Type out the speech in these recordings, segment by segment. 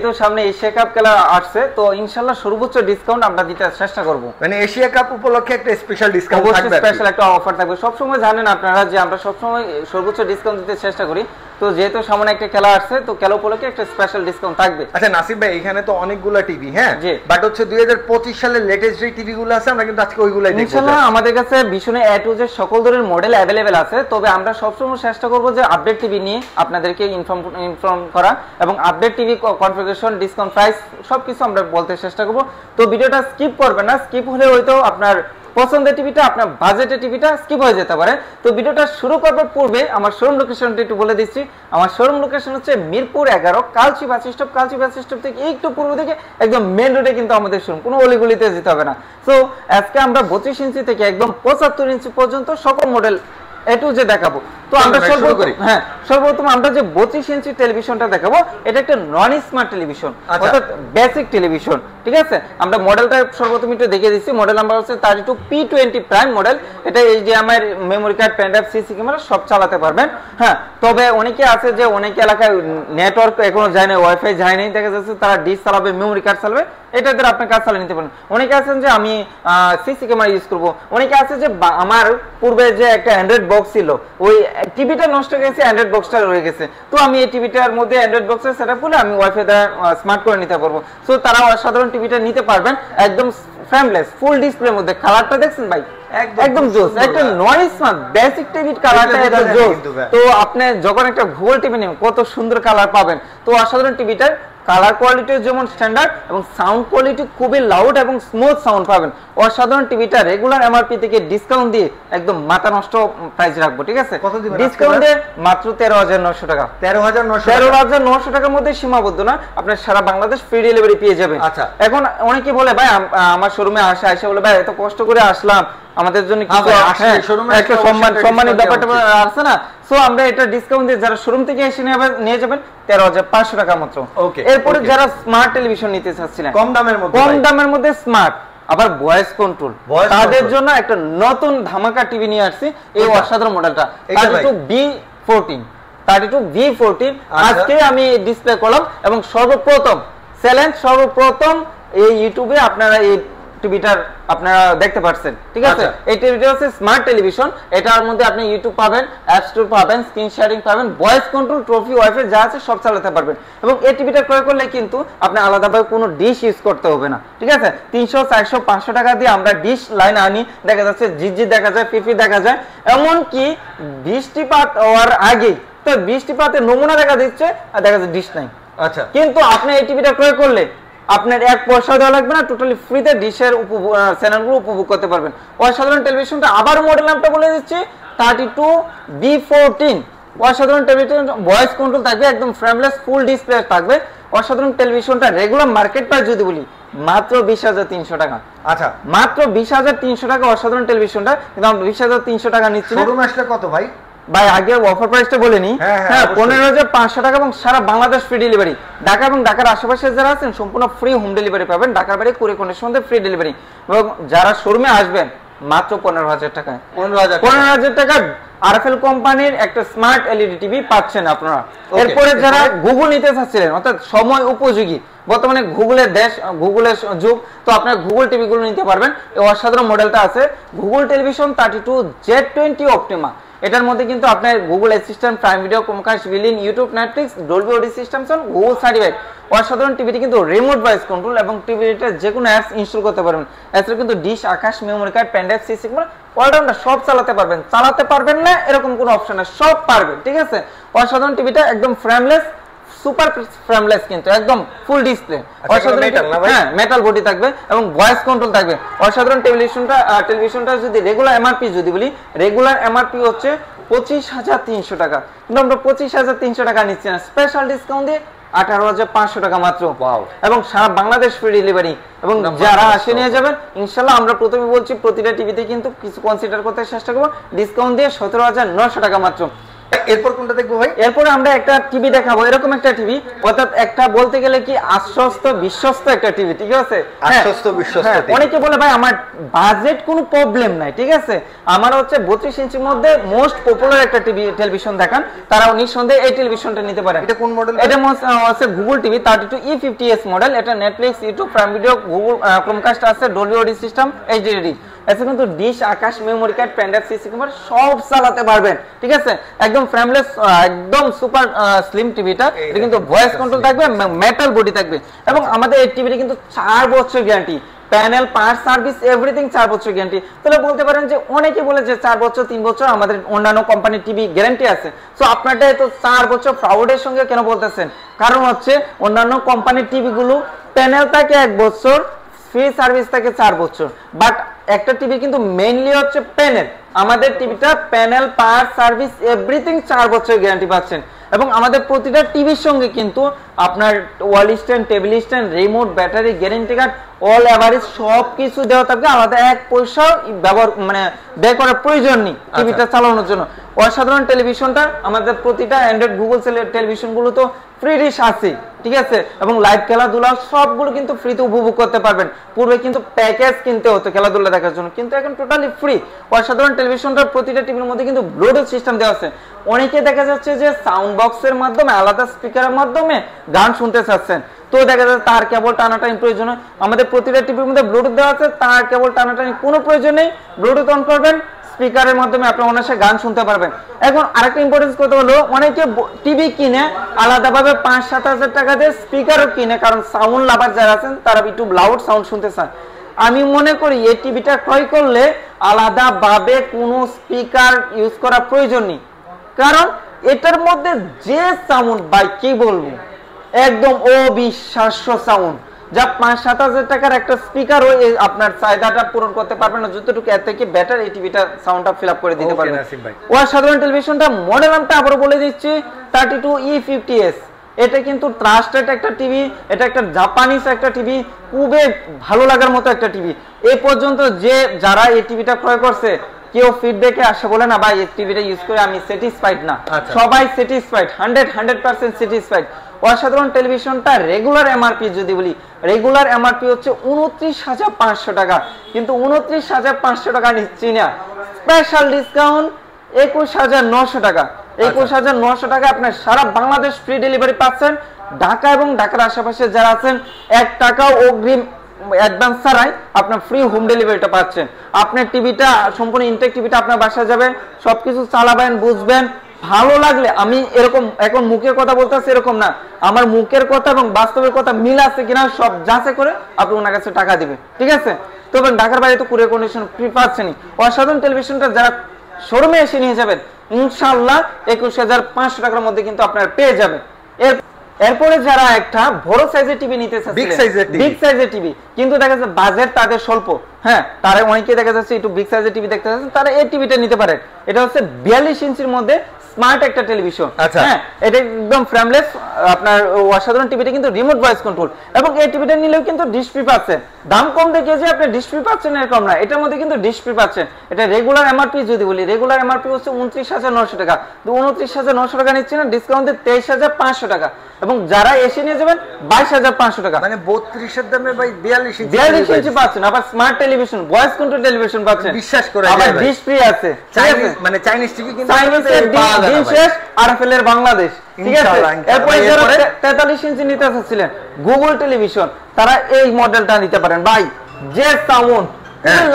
তো সামনে Asia cup খেলা আসছে, তো ইনশাআল্লাহ সর্বোচ্চ ডিসকাউন্ট আমরা দিতে চেষ্টা করব। মানে এশিয়া কাপ উপলক্ষে একটা স্পেশাল ডিসকাউন্ট থাকবে, স্পেশাল একটা অফার থাকবে। সব সময় জানেন আপনারা যে আমরা সব সময় সর্বোচ্চ ডিসকাউন্ট দিতে চেষ্টা করি, তো যেহেতু সামনে একটা খেলা আসছে তো খেলা উপলক্ষে একটা স্পেশাল ডিসকাউন্ট থাকবে। আচ্ছা নাসিব ভাই, এখানে তো অনেকগুলো টিভি, হ্যাঁ, বাট হচ্ছে 2025 সালের লেটেস্ট যে টিভিগুলো আছে আমরা কিন্তু আজকে ওইগুলাই দেখব। ইনশাআল্লাহ আমাদের কাছে ভীষণ এ টু জেড সকল ধরনের মডেল अवेलेबल আছে, তবে আমরা সবসময় চেষ্টা করব যে আপডেট টিভি নিয়ে আপনাদেরকে ইনফর্ম করা এবং update TV configuration, discount price সবকিছু আমরা বলতে চেষ্টা করব। তো ভিডিওটা স্কিপ করবেন না, স্কিপ হলে হয়তো আপনার পছন্দের টিভিটা, আপনার বাজেটের টিভিটা স্কিপ হয়ে যেতে পারে। তো ভিডিওটা শুরু করার পূর্বে আমার শোরুম লোকেশনটা একটু বলে দিচ্ছি। আমার শোরুম লোকেশন হচ্ছে মিরপুর 11 কালচি বাস স্টপ। কালচি বাস স্টপ থেকে একটু পূর্ব দিকে একদম মেন রোডে কিন্তু আমাদের শোরুম, কোনো অলিগলিতে যেতে হবে না। সো আজকে আমরা 25 ইঞ্চি থেকে একদম 75 ইঞ্চি পর্যন্ত সকল মডেল এ টু জেড দেখাবো। তো আমরা সর্বপ্রথম আমরা যে 25 ইঞ্চি টেলিভিশনটা দেখাবো, এটা একটা নন স্মার্ট টেলিভিশন, অর্থাৎ বেসিক টেলিভিশন, ঠিক আছে। আমরা মডেলটা সর্বপ্রথম একটু দেখিয়ে দিচ্ছি। মডেল নাম্বার হচ্ছে 32P20 প্রাইম মডেল। এটা HDMI, memory card, pen drive, CC camera সব চালাতে পারবেন। হ্যাঁ, তবে অনেকে আছে যে অনেক এলাকায় নেটওয়ার্ক এখনো যায় না, ওয়াইফাই যায় নাই, দেখা যাচ্ছে তারা ডিশ চালাবে, মেমোরি কার্ড চালাবে, এটা দ্বারা আপনি কাজ চালিয়ে নিতে পারেন। অনেকে আছেন যে আমি সিসি ক্যামেরা ইউজ করব, অনেকে আছে যে আমার পূর্বে যে একটা অ্যান্ড্রয়েড বক্স ছিল, ওই টিভিটা নষ্ট হয়ে গেছে, অ্যান্ড্রয়েড বক্সটা রয়ে গেছে, তো আমি এই টিভিটার মধ্যে অ্যান্ড্রয়েড বক্সের সেটআপ করে আমি ওয়াইফাই দ্বারা স্মার্ট করে নিতে পারবো। সো তারা অসাধারণ টিভিটা নিতে পারবেন, একদম ফ্রেমলেস ফুল ডিসপ্লের মধ্যে। কালারটা দেখছেন ভাই, একদম জোস, একটা নন স্মার্ট বেসিক টিভির কালারটা একদম জোস। তো আপনি যখন একটা গুগল টিভি নেবেন কত সুন্দর কালার পাবেন। তো অসাধারণ টিভিটার কালার কোয়ালিটি যেমন স্ট্যান্ডার্ড এবং সাউন্ড কোয়ালিটি খুবই লাউড এবং স্মুথ সাউন্ড পাবেন। অসাধারণ টিভিটা রেগুলার এমআরপি থেকে ডিসকাউন্ট দিয়ে একদম মাথা নষ্ট প্রাইস রাখবো, ঠিক আছে। ডিসকাউন্ট দিয়ে মাত্র 13,900 টাকা। 13,900 টাকার মধ্যে সীমাবদ্ধ না, আপনার সারা বাংলাদেশ ফ্রি ডেলিভারি পেয়ে যাবেন। আচ্ছা, এখন অনেকে বলে ভাই আমার শোরুমে আসে বলে ভাই এত কষ্ট করে আসলাম, আমাদের জন্য কিছু একটা সম্মানের ব্যাপারটা আছে না। সো আমরা এটা ডিসকাউন্ট দিয়ে যারা শোরুম থেকে এসে নিয়ে যাবেন 13,500 টাকা মাত্র। এরপরে যারা স্মার্ট টেলিভিশন নিতে চাচ্ছিলেন কম দামের মধ্যে স্মার্ট আবার ভয়েস কন্ট্রোল, তাদের জন্য একটা নতুন ধামাকা টিভি নিয়ে আসছি, এই অসাধারণ মডেলটা 32B14 আজকে আমি ডিসপ্লে করলাম এবং সর্বপ্রথম এই ইউটিউবে আপনারা এই টিভিটার আপনারা দেখতে পাচ্ছেন, ঠিক আছে। এই টিভিটা হচ্ছে স্মার্ট টেলিভিশন, এটার মধ্যে আপনি ইউটিউব পাবেন, অ্যাপ স্টোর পাবেন, স্ক্রিন শেয়ারিং পাবেন, ভয়েস কন্ট্রোল, ট্রফি, ওয়াইফাই যা আছে সব চালাতে পারবেন। এবং এই টিভিটা ক্রয় করলে কিন্তু আপনি আলাদাভাবে কোনো ডিশ ইউজ করতে হবে না, ঠিক আছে। 300, 400, 500 টাকা দিয়ে আমরা ডিশ লাইন আনি, দেখা যাচ্ছে জিজি দেখা যায়, ফিফি দেখা যায়, এমনকি বৃষ্টিপাত হওয়ার আগে তো বৃষ্টিপাতের নমুনা দেখা দিচ্ছে আর দেখা যাচ্ছে ডিশ নাই। আচ্ছা, কিন্তু আপনি এই টিভিটা ক্রয় করলে আপনার এক পয়সা দেওয়া লাগবে না, টোটালি ফ্রিতে ডিশের চ্যানেলগুলো উপভোগ করতে পারবেন। অসাধারণ টেলিভিশনটা আবার মডেল নামটা বলে দিচ্ছি 32B14। অসাধারণ টেলিভিশন, ভয়েস কন্ট্রোল থাকবে, একদম ফ্রেমলেস ফুল ডিসপ্লে থাকবে। অসাধারণ টেলিভিশনটা রেগুলার মার্কেট প্রাইস যদি বলি মাত্র 20,300 টাকা। আচ্ছা, মাত্র 20,300 টাকা অসাধারণ টেলিভিশনটা, কিন্তু আমরা 20,300 টাকা নিচ্ছি। শোরুম আসলে কত ভাই? ভাই আগে অফার প্রাইসটা বলে নি। হ্যাঁ, 15,500 টাকা এবং সারা বাংলাদেশ ফ্রি ডেলিভারি। ঢাকা এবং ঢাকার আশেপাশে যারা আছেন সম্পূর্ণ ফ্রি হোম ডেলিভারি পাবেন। ঢাকার বাইরে কুরিয়ার কন্ডিশন মধ্যে ফ্রি ডেলিভারি। এবং যারা শোরুমে আসবেন মাত্র 15,000 টাকায় 15,000 টাকা আরএফএল কোম্পানির একটা স্মার্ট এলইডি টিভি পাচ্ছেন আপনারা। এরপরে যারা গুগল নিতে চাচ্ছিলেন, অর্থাৎ সময় উপযোগী, বর্তমানে গুগলের দেশ, গুগলের যুগ, তো আপনারা গুগল টিভি গুলো নিতে পারবেন। এই অসাধারণ মডেলটা আছে গুগল টেলিভিশন 32Z20 অপটিমা। এটার মধ্যে কিন্তু আপনার Google Assistant, Prime Video, Chromecast, built in, YouTube, Netflix, Dolby audio system সহ গুগল সার্টিফাইড। অসাধারণ টিভিটি কিন্তু রিমোট ভয়েস কন্ট্রোল এবং টিভিতে যে কোনো অ্যাপস ইনস্টল করতে পারবেন। এছাড়া কিন্তু dish, Akash, memory card, pen drive, CC camera all rounder সব চালাতে পারবেন না এরকম কোনো অপশন নেই, সব পারবেন, ঠিক আছে। অসাধারণ টিভিটা একদম ফ্রেমলেস, সুপার ফ্রেমলেস, কিন্তু একদম ফুল ডিসপ্লে, হ্যাঁ মেটাল বডি থাকবে এবং ভয়েস কন্ট্রোল থাকবে। অসাধারণ টেলিভিশনটা যদি রেগুলার এমআরপি যদি বলি, রেগুলার এমআরপি হচ্ছে 25,300 টাকা, কিন্তু আমরা 25,300 টাকা নিচ্ছি না, স্পেশাল ডিসকাউন্ট দিয়ে 18,500 টাকা মাত্র। এবং সারা বাংলাদেশ ফ্রি ডেলিভারি। এবং যারা আসে নিয়ে যাবেন ইনশাল্লাহ, আমরা প্রথমে বলছি প্রতিটা টিভিতে কিন্তু কিছু কনসিডার করতে চেষ্টা করবো, ডিসকাউন্ট দিয়ে 17,900 টাকা মাত্র। এরপর কোনটা দেখবো ভাই? এরপর আমরা একটা টিভি দেখাবো, এরকম একটা টিভি, অর্থাৎ একটা বলতে গেলে কি আশ্বস্ত বিশ্বস্ত একটা টিভি, ঠিক আছে? আশ্বস্ত বিশ্বস্ত। অনেকে বলে ভাই আমার বাজেট কোনো প্রবলেম নাই, ঠিক আছে, আমার হচ্ছে 32 ইঞ্চির মধ্যে মোস্ট পপুলার একটা টিভি টেলিভিশন দেখান, তারা নিঃসন্দেহে এই টেলিভিশনটা নিতে পারেন। এটা কোন মডেল? এটা হচ্ছে গুগল টিভি 32E50s মডেল। এটা Netflix, YouTube, Prime Video, Google Chromecast আছে, ডলবি অডিও সিস্টেম, এইচডি। এতে কিন্তু dish, Akash, memory card, pen drive, CC camera সব চালাতে পারবেন, ঠিক আছে? একদম ফ্রেমলেস, একদম সুপার স্লিম টিভিটা। এটা কিন্তু ভয়েস কন্ট্রোল থাকবে, মেটাল বডি থাকবে, এবং আমাদের এই টিভিটা কিন্তু 4 বছর guarantee, panel, part, service, everything 4 বছর গ্যারান্টি। তাহলে বলতে পারেন যে অনেকে বলে যে 4 বছর 3 বছর আমাদের অন্যান্য কোম্পানির টিভি গ্যারান্টি আছে, সো আপনারটা তো 4 বছর ফ্রাউডের সঙ্গে কেন বলতেছেন? কারণ হচ্ছে অন্যান্য কোম্পানির টিভিগুলো প্যানেল থাকে 1 বছর, ফ্রি সার্ভিস থাকে 4 বছর, বাট একটা টিভি কিন্তু মেইনলি হচ্ছে প্যানেল। আমাদের টিভিটা প্যানেল, পার্ট, সার্ভিস, এভরিথিং 4 বছর গ্যারান্টি পাচ্ছেন। এবং আমাদের প্রতিটা টিভির সঙ্গে কিন্তু আপনার wall stand, table stand, remote, battery, guarantee card, all average সব কিছু দেওয়া থাকবে। আলাদা 1 পয়সা ব্যবহার ব্যয় করার প্রয়োজন নেই টিভিটা চালানোর জন্য। অসাধারণ টেলিভিশনটা আমাদের প্রতিটা অ্যান্ড্রয়েড, গুগল টেলিভিশনগুলো তো ফ্রি ডিশ আছে, ঠিক আছে, এবং লাইভ খেলাধুলা সবগুলো কিন্তু ফ্রিতে উপভোগ করতে পারবেন। পূর্বে কিন্তু প্যাকেজ কিনতে হতো খেলাধুলা দেখার জন্য, কিন্তু এখন টোটালি ফ্রি। অসাধারণ টেলিভিশনটার প্রতিটা টিভির মধ্যে কিন্তু ব্লুটুথ সিস্টেম দেওয়া আছে। অনেকে দেখা যাচ্ছে যে সাউন্ড বক্সের মাধ্যমে, আলাদা স্পিকারের মাধ্যমে গান শুনতে চাচ্ছেন, তো দেখা যাচ্ছে তার কেবল টানাটানি প্রয়োজন। আমাদের প্রতিটা টিভির মধ্যে ব্লুটুথ দেওয়া আছে, তার কেবল টানাটানি কোনো প্রয়োজন নেই। ব্লুটুথ অন করবেন, স্পিকারের মাধ্যমে আপনি অনায়াসে গান শুনতে পারবেন। এখন আরেকটা ইম্পর্টেন্স কথা হলো, অনেকে টিভি কিনে আলাদাভাবে 5-7 হাজার টাকা দিয়ে স্পিকারও কিনে, কারণ সাউন্ড লাভার যারা আছেন তারা একটু লাউড সাউন্ড শুনতে চান। আমি মনে করি এই টিভিটা ক্রয় করলে আলাদাভাবে কোনো স্পিকার ইউজ করার প্রয়োজন নেই, কারণ এটার মধ্যে যে সাউন্ড, ভাই কি বলবো, একদম অবিশ্বাস্য সাউন্ড, যা 5-7 হাজার টাকার একটা স্পিকার আপনার চাহিদাটা পূরণ করতে পারবেন না, যতটুকু এর থেকে বেটার এই টিভিটা সাউন্ডটা ফিল আপ করে দিতে পারবেন। অসাধারণ টেলিভিশনটা, মডেল নামটা আবারও বলে দিচ্ছি, 32E50s। এটা কিন্তু ট্রাস্টেড একটা টিভি, এটা একটা জাপানিজ একটা টিভি, খুবই ভালো লাগার মতো একটা টিভি। এই পর্যন্ত যে যারা এই টিভিটা ক্রয় করছে, কেউ ফিডব্যাকে আসে বলে না ভাই এই টিভিটা ইউজ করে আমি স্যাটিসফাইড না, সবাই স্যাটিসফাইড, 100% স্যাটিসফাইড। অসাধারণ টেলিভিশনটা রেগুলার এমআরপি যদি বলি, রেগুলার এমআরপি হচ্ছে 29,500 টাকা, কিন্তু 29,500 টাকা নিচ্ছি না, স্পেশাল ডিসকাউন্ট 21,900 টাকা। 21,900 টাকা আপনার সারা বাংলাদেশ ফ্রি ডেলিভারি পাচ্ছেন। ঢাকা এবং ঢাকার আশেপাশে যারা আছেন 1 টাকাও অগ্রিম অ্যাডভান্স ছাড়াই আপনার ফ্রি হোম ডেলিভারিটা পাচ্ছেন। আপনার টিভিটা সম্পূর্ণ ইনটেক টিভিটা আপনার বাসায় যাবে, সবকিছু চালাবেন, বুঝবেন, ভালো লাগলে, আমি এরকম এখন মুখের কথা বলতেছি এরকম না, আমার মুখের কথা এবং বাস্তবের কথা মিল আছে কিনা সব যাচাই করে আপনি ওনার কাছে টাকা দিবেন, ঠিক আছে? তবে ঢাকার বাইরে তো কুরিয়ার কন্ডিশন ফ্রি পাচ্ছেনই। অসাধারণ টেলিভিশনটা যারা শোরুমে এসে নিয়ে যাবেন ইনশাআল্লাহ 21,500 টাকার মধ্যে কিন্তু আপনারা পেয়ে যাবেন। এরপরে যারা একটা বড় সাইজের টিভি নিতে চাচ্ছেন, বিগ সাইজের টিভি, কিন্তু দেখা যাচ্ছে বাজেট তাদের স্বল্প, হ্যাঁ, তারা অনেকে দেখা যাচ্ছে একটু বিগ সাইজের টিভি দেখতে চাচ্ছেন, তারা এই টিভিটা নিতে পারেন। এটা হচ্ছে 42 ইঞ্চির মধ্যে স্মার্ট একটা টেলিভিশন, হ্যাঁ, এটা একদম ফ্রেমলেস। আপনার অসাধারণ টিভিটা কিন্তু রিমোট ভয়েস কন্ট্রোল, এবং এই টিভিটা নিলেও কিন্তু ডিশ ফ্রি পাচ্ছেন। দাম কম দেখে যে আপনি ডিশ ফ্রি পাচ্ছেন এরকম না, এটার মধ্যে কিন্তু ডিশ ফ্রি পাচ্ছেন। এটা রেগুলার এমআরপি যদি বলি, রেগুলার এমআরপি হচ্ছে 29,900 টাকা, তো 29,900 টাকা নিচ্ছে না, ডিসকাউন্টে 23,500 টাকা, এবং যারা এসে নিয়ে যাবেন 22,500 টাকা, মানে 32 এর দামে ভাই 42 ইঞ্চি পাচ্ছেন। আবার smart television, voice control television পাচ্ছেন, বিশ্বাস করে, আবার ডিশ ফ্রি আছে। মানে চাইনিজ টিভি কিন্তু দিন শেষ আরএফএল এর বাংলাদেশ, ঠিক আছে? এরপরে যারা 43 ইঞ্চি নিতে চাচ্ছিলেন গুগল টেলিভিশন, তারা এই মডেলটা নিতে পারেন। ভাই যে সাউন্ড,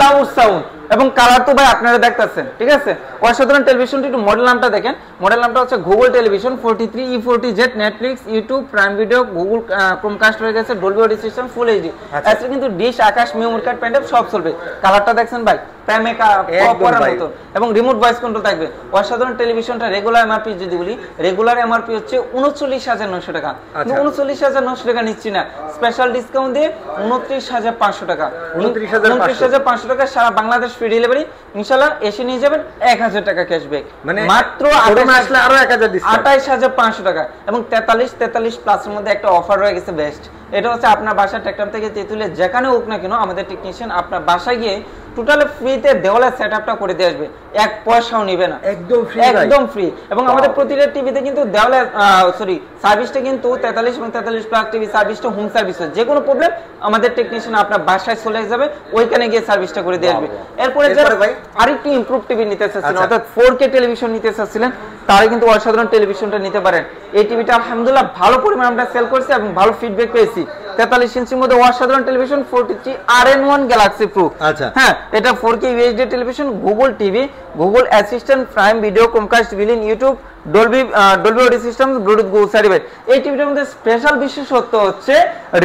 লাউড সাউন্ড, এবং কালার তো ভাই আপনারা দেখতেছেন, ঠিক আছে? অসাধারণ টেলিভিশনটি একটু মডেল নামটা দেখেন, মডেল নামটা হচ্ছে Google television 43E40Z, Netflix, YouTube, Prime Video, Google Chromecast হয়ে গেছে, Dolby audio system, full HD. আজকে কিন্তু dish, Akash, memory card, pen drive সব চলবে। কালারটা দেখছেন ভাই, প্রাইমে পরার মতো, এবং রিমোট ভয়েস কন্ট্রোল থাকবে। অসাধারণ টেলিভিশনটা রেগুলার এমআরপি যদি বলি, রেগুলার এমআরপি হচ্ছে 39,900 টাকা, 39,900 টাকা নিচ্ছি না, স্পেশাল ডিসকাউন্ট দিয়ে 29,500 টাকা, 29,500 টাকা সারা বাংলাদেশ ফ্রি ডেলিভারি। ইনশাআল্লাহ এসে নিয়ে যাবেন 1,000 টাকা ক্যাশব্যাক, মানে মাত্র আসলে আরো 1,000 ডিসকাউন্ট, 28,500 টাকা। এবং 43 প্লাসের মধ্যে একটা অফার রয়ে গেছে বেস্ট, এটা হচ্ছে আপনার বাসার টেকটাম থেকে তেতুলে যেখানে হোক না কেন আমাদের টেকনিশিয়ান আপনার বাসায় গিয়ে টোটালি ফ্রিতে দেওয়ালে সেটআপটা করে দিয়ে আসবে, এক পয়সাও নেবে না, একদম ফ্রি। এবং আমাদের প্রতিটা টিভিতে কিন্তু দেওয়ালে সার্ভিসটা কিন্তু 43 এবং 43 প্লাস টিভি সার্ভিসটা হোম সার্ভিস হয়, যে কোনো প্রবলেম আমাদের টেকনিশিয়ান আপনার বাসায় চলে যাবে, ওইখানে গিয়ে সার্ভিসটা করে দিয়ে আসবে। এরপরে যারা আরেকটু ইমপ্রুভ টিভি নিতে চাচ্ছিলেন অর্থাৎ 4K টেলিভিশন নিতে চাচ্ছিলেন তারা কিন্তু অসাধারণ টেলিভিশনটা নিতে পারেন। এই টিভিটা আলহামদুলিল্লাহ ভালো পরিমাণ আমরা সেল করছি এবং ভালো ফিডব্যাক পেয়েছি। 43 ইঞ্চির মধ্যে অসাধারণ টেলিভিশন 43 RN1 গ্যালাক্সি প্রো। আচ্ছা হ্যাঁ, এটা 4K UHD television, Google TV, Google Assistant, Prime Video, Chromecast, built in, YouTube, Dolby audio system, Bluetooth, Google certified. এই টিভিটার মধ্যে স্পেশাল বিশেষত্ব হচ্ছে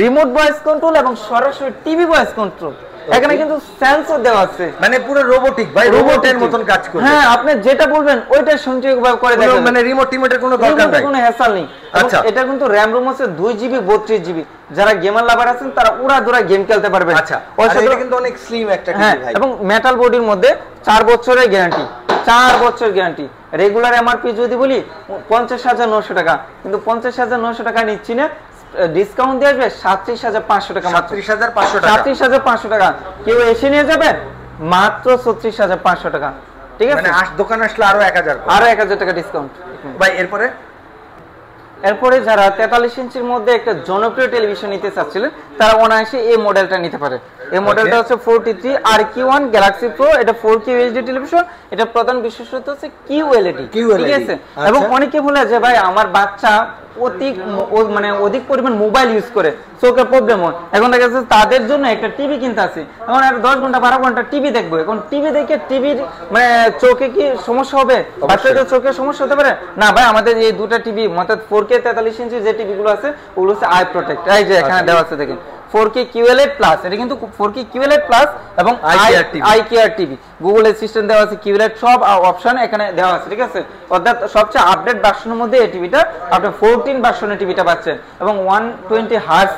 রিমোট ভয়েস কন্ট্রোল এবং সরাসরি টিভি ভয়েস কন্ট্রোল। এখানে কিন্তু সেন্সর দেওয়া আছে, মানে পুরো রোবোটিক ভাই, রোবটের মতন কাজ করে। হ্যাঁ, আপনি যেটা বলবেন ওইটা সঠিকভাবে করে দেখাবে, মানে রিমোটের কোনো দরকার নাই, কোনো হ্যাসেল নেই। আচ্ছা, এটা কিন্তু র‍্যাম রোম আছে 2GB 32GB, যারা গেমার লাভার আছেন তারা উড়াধুরা গেম খেলতে পারবে। আচ্ছা, আর এটা কিন্তু অনেক স্লিম একটা টিভি ভাই, এবং মেটাল বডির মধ্যে 4 বছরের গ্যারান্টি, 4 বছর গ্যারান্টি। রেগুলার এমআরপি যদি বলি 50,900 টাকা, কিন্তু 50,900 টাকা নিচ্ছি না, ডিসকাউন্ট দিয়ে আসবে 37,500 টাকা, 37,500 টাকা। কেউ এসে নিয়ে যাবেন মাত্র 36,500 টাকা। ঠিক আছে, মানে দোকানে আসলে আরো 1000 টাকা ডিসকাউন্ট ভাই। এরপরে যারা 43 ইঞ্চির মধ্যে একটা জনপ্রিয় টেলিভিশন নিতে চাচ্ছিলেন তারা অনায়াসে এই মডেলটা নিতে পারে। এই মডেলটা হচ্ছে 43 RQ1 গ্যালাক্সি প্রো। এটা 4K UHD টেলিভিশন। এটা প্রধান বিশেষত্ব হচ্ছে QLED, ঠিক আছে। এবং অনেকে বলে যে ভাই আমার বাচ্চা অধিক পরিমাণ মোবাইল ইউজ করে, চোখের প্রবলেম হয়, এখন দেখা যাচ্ছে তাদের জন্য একটা টিভি কিনতে আছে, এখন আর 10 ঘন্টা 12 ঘন্টা টিভি দেখবো, এখন টিভি দেখে টিভির মানে চোখে কি সমস্যা হবে, বাচ্চাদের চোখে সমস্যা হতে পারে না। ভাই আমাদের এই দুটা টিভি অর্থাৎ 4K 43 ইঞ্চি যে টিভিগুলো আছে ওগুলো হচ্ছে আই প্রোটেক্ট, এই যে এখানে দেওয়া আছে দেখেন 4K QLED প্লাস, এটা কিন্তু 4K QLED প্লাস এবং iCare টিভি, গুগল অ্যাসিস্ট্যান্ট দেওয়া আছে, QLED সব অপশন এখানে দেওয়া আছে, ঠিক আছে। অর্থাৎ সবচেয়ে আপডেট ভার্সনের মধ্যে এই টিভিটা আপনি 14 ভার্সনের টিভিটা পাচ্ছেন এবং 120 হার্জ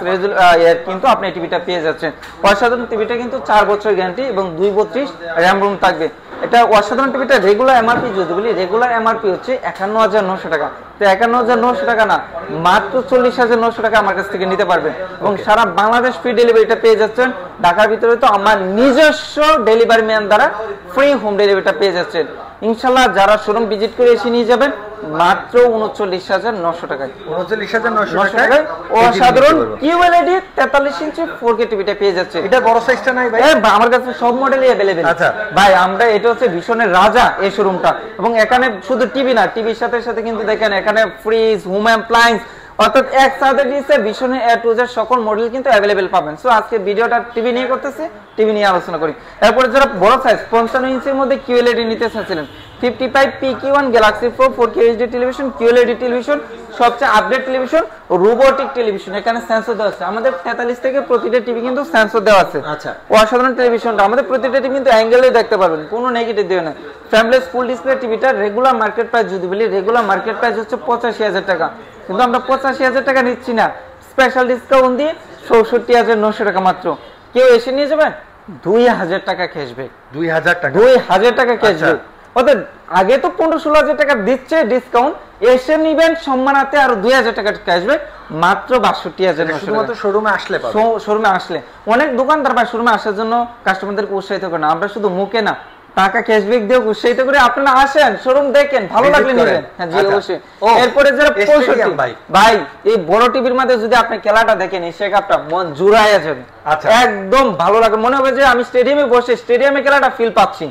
কিন্তু আপনি এই টিভিটা পেয়ে যাচ্ছেন। অসাধারণ টিভিটা কিন্তু 4 বছর গ্যারান্টি এবং 232 র্যাম রোম থাকবে। এটা অসাধারণ টিভিটা রেগুলার এমআরপি যদি বলি, রেগুলার এমআরপি হচ্ছে 51,900 টাকা। তো 51,900 টাকা না, মাত্র 40,900 টাকা আমার কাছ থেকে নিতে পারবেন এবং সারা বাংলাদেশ ফ্রি ডেলিভারিটা পেয়ে যাচ্ছেন। ঢাকার ভিতরে তো আমার নিজস্ব ডেলিভারি ম্যান দ্বারা ফ্রি হোম ডেলিভারিটা পেয়ে যাচ্ছেন। ইনশাআল্লাহ যারা শোরুম ভিজিট করে এসে নিয়ে যাবেন মাত্র 39,900 টাকায়, 39,900 টাকায় অসাধারণ QLED 43 ইঞ্চি 4K টিভিটা পেয়ে যাচ্ছে। এটা বড় সাইজটা নাই ভাই? আমার কাছে সব মডেলই अवेलेबल। আচ্ছা ভাই, আমরা এটা হচ্ছে ভীষণের রাজা এই শোরুমটা, এবং এখানে শুধু টিভি না, টিভির সাথে সাথে কিন্তু দেখেন এখানে ফ্রিজ, হোম অ্যাপ্লায়েন্স অর্থাৎ একসাথে দিয়েছে ভীষণের A to Z সকল মডেল কিন্তু अवेलेबल পাবেন। সো আজকে ভিডিওটা টিভি নিয়ে করতেছি, টিভি নিয়ে আলোচনা করি। এরপরে যারা বড় সাইজ 55 ইঞ্চির মধ্যে QLED নিতে চাচ্ছিলেন, 55 PQ1 Galaxy pro 4K UHD television, QLED television, সবচেয়ে আপডেট টেলিভিশন, রোবোটিক টেলিভিশন, এখানে সেন্সর দেওয়া আছে। আমাদের 43 থেকে প্রতিটা টিভি কিন্তু সেন্সর দেওয়া আছে। আচ্ছা, অসাধারণ টেলিভিশনটা আমাদের প্রতিটা টিভি কিন্তু অ্যাঙ্গেলে দেখতে পারবেন, কোনো নেগেটিভ দিও না। ফ্রেমলেস ফুল ডিসপ্লে টিভিটা রেগুলার মার্কেট প্রাইস যদি বলি, রেগুলার মার্কেট প্রাইস হচ্ছে 85,000 টাকা, কিন্তু আমরা 85,000 টাকা নিচ্ছি না, স্পেশাল ডিসকাউন্ট দিয়ে 64,900 টাকা মাত্র। কেউ এসে নিয়ে যাবেন 2,000 টাকা ক্যাশব্যাক, 2,000 টাকা ক্যাশব্যাক। অর্থাৎ আগে তো 15-16,000 টাকা দিচ্ছে ডিসকাউন্ট, এসে নিবেন সম্মানাতে আর 2,000 টাকা ক্যাশব্যাক মাত্র 62,900 টাকা। শোরুমে আসলে শোরুমে আসলে অনেক দোকানদার বা শোরুমে আসার জন্য কাস্টমারদেরকে উৎসাহিত করে না, আমরা শুধু মুখে না টাকা ক্যাশব্যাক দিয়ে উৎসাহিত করে আপনারা আসেন, শোরুম দেখেন, ভালো লাগলে নেবেন। হ্যাঁ জি অবশ্যই। এরপরে যারা 65 ভাই, এই বড় টিভির মধ্যে যদি আপনি খেলাটা দেখেন, এই শেকআপটা মন জুড়াইয়া যাবে, একদম ভালো লাগে, মনে হবে যে আমি স্টেডিয়ামে বসে স্টেডিয়ামে খেলাটা ফিল পাচ্ছি।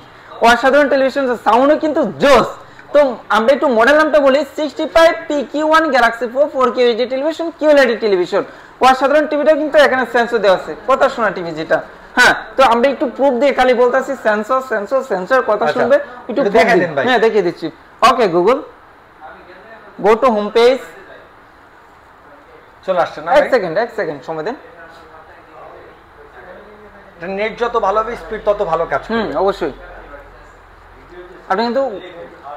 অসাধারণ টেলিভিশন, সাউন্ডও কিন্তু জোস। তো আমরা একটু মডেল নামটা বলি, 65 PQ1 Galaxy pro 4K UHD television, QLED television. অসাধারণ টিভিটা কিন্তু এখানে সেন্সর দেওয়া আছে, কথা শোনা টিভি যেটা। হ্যাঁ, তো আমরা একটু প্রুফ দিয়ে খালি বলতাছি সেন্সর সেন্সর সেন্সর, কথা শুনবে একটু দেখাই দেন ভাই। হ্যাঁ, দেখিয়ে দিচ্ছি। Okay Google, go to home page, চলে আসছে না? এক সেকেন্ড সময় দেন। নেট যত ভালো হবে স্পিড তত ভালো কাজ করবে। অবশ্যই। আপনি কিন্তু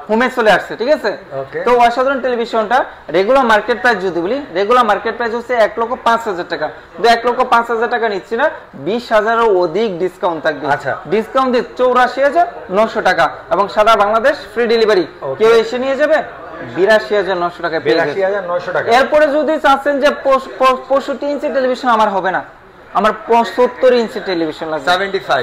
হোমে চলে আসছে, ঠিক আছে। তো অসাধারণ টেলিভিশনটা রেগুলার মার্কেট প্রাইস যদি বলি, রেগুলার মার্কেট প্রাইস হচ্ছে 1,05,000 টাকা, কিন্তু 1,05,000 টাকা নিচ্ছি না, 20,000 অধিক ডিসকাউন্ট থাকবে। আচ্ছা, ডিসকাউন্ট দিয়ে 84,900 টাকা এবং সারা বাংলাদেশ ফ্রি ডেলিভারি। কেউ এসে নিয়ে যাবে 82,900 টাকা পেয়ে যাবেন। 82,900 টাকা। এরপরে যদি চাচ্ছেন যে 65 ইঞ্চি টেলিভিশন আমার হবে না, আমার 75 ইঞ্চি টেলিভিশন লাগবে,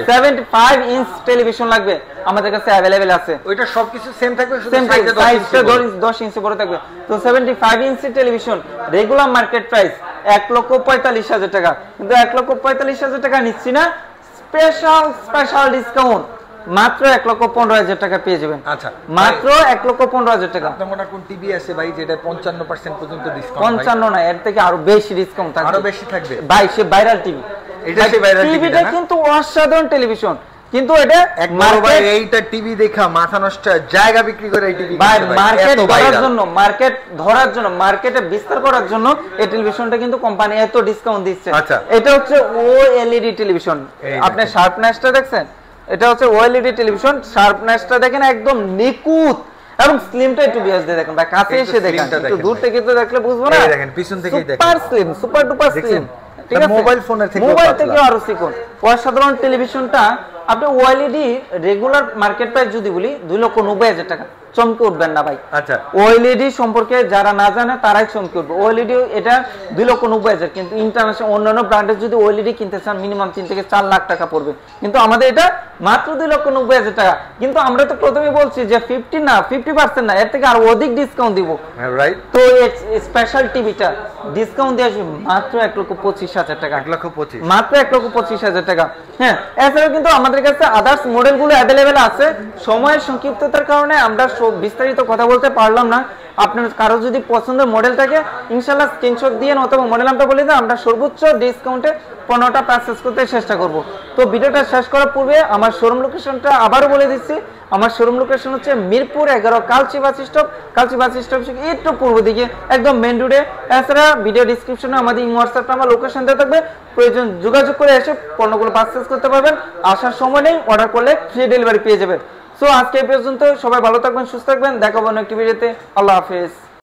75 ইঞ্চ টেলিভিশন লাগবে, আমাদের কাছে अवेलेबल আছে। ওইটা সবকিছু সেম থাকবে, শুধু সাইজটা 10 ইঞ্চি বড় থাকবে। তো 75 ইঞ্চি টেলিভিশন রেগুলার মার্কেট প্রাইস 1,45,000 টাকা, কিন্তু 1,45,000 টাকা নিচ্ছি না, স্পেশাল ডিসকাউন্ট মাত্র 1,15,000 টাকা পেয়ে যাবেন। আচ্ছা, মাত্র 1,15,000 টাকা। আপনার মনে কোন টিভি আছে ভাই যেটা 55% পর্যন্ত ডিসকাউন্ট? 55 না, এর থেকে আরো বেশি ডিসকাউন্ট থাকবে, আরো বেশি থাকবে ভাই। সে ভাইরাল টিভি, এটা সে ভাইরাল টিভিটা কিন্তু অসাধারণ টেলিভিশন, কিন্তু এটা ভাই এইটা টিভি দেখা মাথা নষ্ট, জায়গা বিক্রি করে এই টিভি ভাই মার্কেট ধরার জন্য মার্কেটে বিস্তার করার জন্য এই টেলিভিশনটা কিন্তু কোম্পানি এত ডিসকাউন্ট দিচ্ছে। আচ্ছা, এটা হচ্ছে ওএলইডি টেলিভিশন, আপনি শার্পনেসটা দেখছেন, এটা হচ্ছে ওএলইডি টেলিভিশন, শার্পনেসটা দেখেন একদম নিখুঁত, এবং স্লিমটা একটু বিয়াস দিয়ে দেখেন ভাই, কাছে এসে দেখেন, একটু দূর থেকে তো দেখলে বুঝবো না, এই দেখেন পিছন থেকেই দেখেন, super slim, super duper slim, ঠিক আছে, মোবাইল ফোনের থেকে আরো চিকন। অসাধারণ টেলিভিশনটা আপনি ওএলইডি রেগুলার মার্কেট প্রাইস যদি বলি 2,90,000 টাকা, চমকে উঠবেন না ভাই। আচ্ছা, ওএলইডি সম্পর্কে যারা না জানে তারাই চমকে উঠবে। ওএলইডি এটা 2,90,000, কিন্তু ইন্টারন্যাশনাল অন্যান্য ব্র্যান্ডের যদি ওএলইডি কিনতে চান মিনিমাম 3 থেকে 4 লাখ টাকা পড়বে, কিন্তু আমাদের এটা মাত্র 2,90,000 টাকা। কিন্তু আমরা তো প্রথমেই বলছি যে 50% না, এর থেকে আরো অধিক ডিসকাউন্ট দিব, রাইট? তো স্পেশাল টিভিটা ডিসকাউন্ট দিয়ে আসবে মাত্র 1,25,000 টাকা, 1,25,000, মাত্র 1,25,000 টাকা। হ্যাঁ, এছাড়াও কিন্তু আমাদের কাছে আদার্স মডেলগুলো অ্যাভেলেবেল আছে। সময়ের সংক্ষিপ্ততার কারণে আমরা বিস্তারিত কথা বলতে পারলাম না। আপনার কারো যদি পছন্দের মডেল থাকে ইনশাআল্লাহ স্ক্রিনশট দিয়ে অথবা মডেল নামটা বলে দেন, আমরা সর্বোচ্চ ডিসকাউন্টে 15টা পারচেজ করতে চেষ্টা করব। তো ভিডিওটা শেষ করার পূর্বে আমার শোরুম লোকেশনটা আবারও বলে দিচ্ছি। আমার শোরুম লোকেশন হচ্ছে মিরপুর 11 কালচি বাস স্টপ থেকে একটু পূর্ব দিকে, একদম মেন রোডে। এছাড়া ভিডিও ডিসক্রিপশনে আমাদের হোয়াটসঅ্যাপ নাম্বার লোকেশন দেওয়া থাকবে, প্রয়োজন যোগাযোগ করে এসে পণ্যগুলো পারচেজ করতে পারবেন। আসার সময় নেই, অর্ডার করলে ফ্রি ডেলিভারি পেয়ে যাবেন। সো আজকে এই পর্যন্ত, সবাই ভালো থাকবেন, সুস্থ থাকবেন, দেখা হবে অন্য একটি ভিডিওতে। আল্লাহ হাফেজ।